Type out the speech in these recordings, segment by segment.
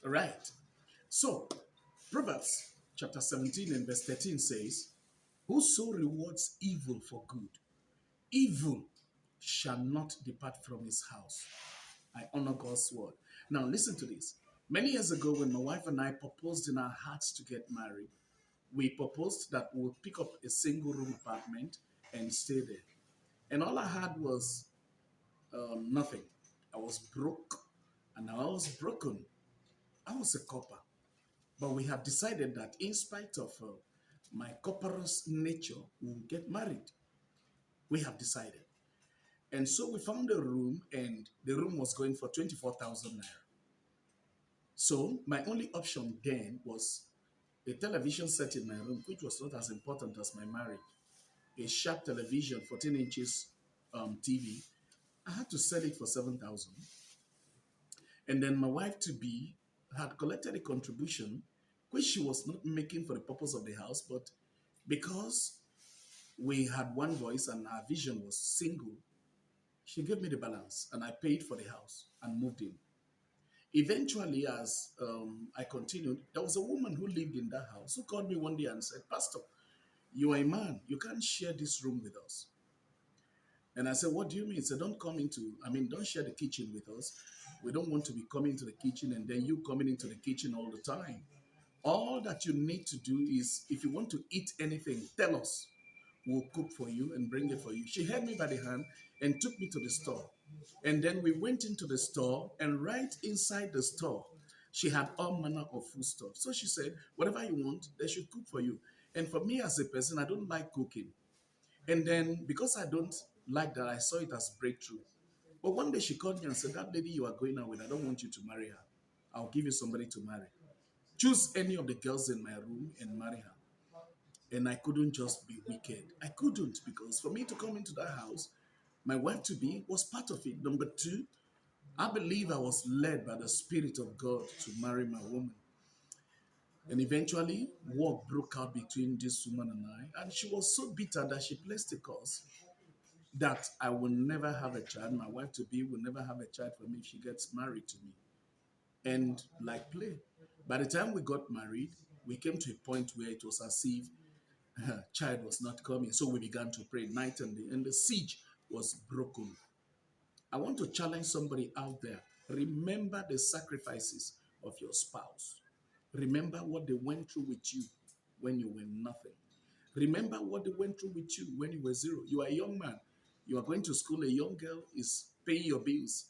All right. So, Proverbs chapter 17 and verse 13 says, whoso rewards evil for good, evil shall not depart from his house. I honor God's word. Now, listen to this. Many years ago, when my wife and I proposed in our hearts to get married, we proposed that we would pick up a single room apartment and stay there. And all I had was nothing. I was broke and I was broken. I was a copper. But we have decided that in spite of my copperous nature, we'll get married. We have decided. And so we found a room, and the room was going for 24,000 naira. So my only option then was a television set in my room, which was not as important as my marriage. A sharp television, 14 inches TV. I had to sell it for 7,000. And then my wife to be had collected a contribution, which she was not making for the purpose of the house, but because we had one voice and our vision was single, she gave me the balance and I paid for the house and moved in. Eventually, as I continued, there was a woman who lived in that house who called me one day and said, Pastor, you are a man. You can't share this room with us. And I said, what do you mean? He said, don't share the kitchen with us. We don't want to be coming to the kitchen and then you coming into the kitchen all the time. All that you need to do is, if you want to eat anything, tell us. We'll cook for you and bring it for you. She held me by the hand and took me to the store. And then we went into the store, and right inside the store, she had all manner of food stuff. So she said, whatever you want, they should cook for you. And for me as a person, I don't like cooking. And then because I don't like that, I saw it as breakthrough. But one day she called me and said, that lady you are going out with, I don't want you to marry her. I'll give you somebody to marry. Choose any of the girls in my room and marry her. And I couldn't just be wicked. I couldn't, because for me to come into that house, my wife to be was part of it. Number two, I believe I was led by the Spirit of God to marry my woman. And eventually, war broke out between this woman and I. And she was so bitter that she placed a curse that I will never have a child. My wife to be will never have a child for me if she gets married to me. And like play. By the time we got married, we came to a point where it was as if her child was not coming. So we began to pray night and day, and the siege was broken. I want to challenge somebody out there. Remember the sacrifices of your spouse. Remember what they went through with you when you were nothing. Remember what they went through with you when you were zero. You are a young man. You are going to school. A young girl is paying your bills.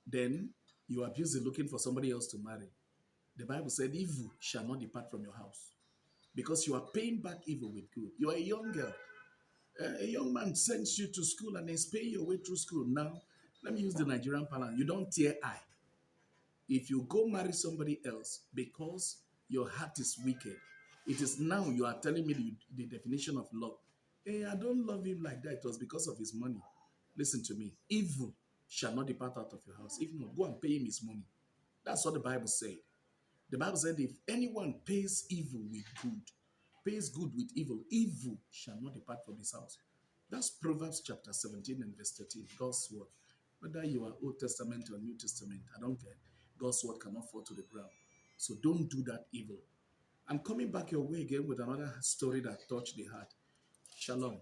Then you are busy looking for somebody else to marry. The Bible said, evil shall not depart from your house because you are paying back evil with good. You are a young girl. A young man sends you to school and is paying your way through school. Now, let me use the Nigerian parlance. You don't tear eye. If you go marry somebody else because your heart is wicked, it is now you are telling me the definition of love. Hey, I don't love him like that. It was because of his money. Listen to me. Evil shall not depart out of your house. If not, go and pay him his money. That's what the Bible said. The Bible said, if anyone pays evil with good, pays good with evil, evil shall not depart from his house. That's Proverbs chapter 17 and verse 13, God's word. Whether you are Old Testament or New Testament, I don't care. God's word cannot fall to the ground. So don't do that evil. I'm coming back your way again with another story that touched the heart. Shalom.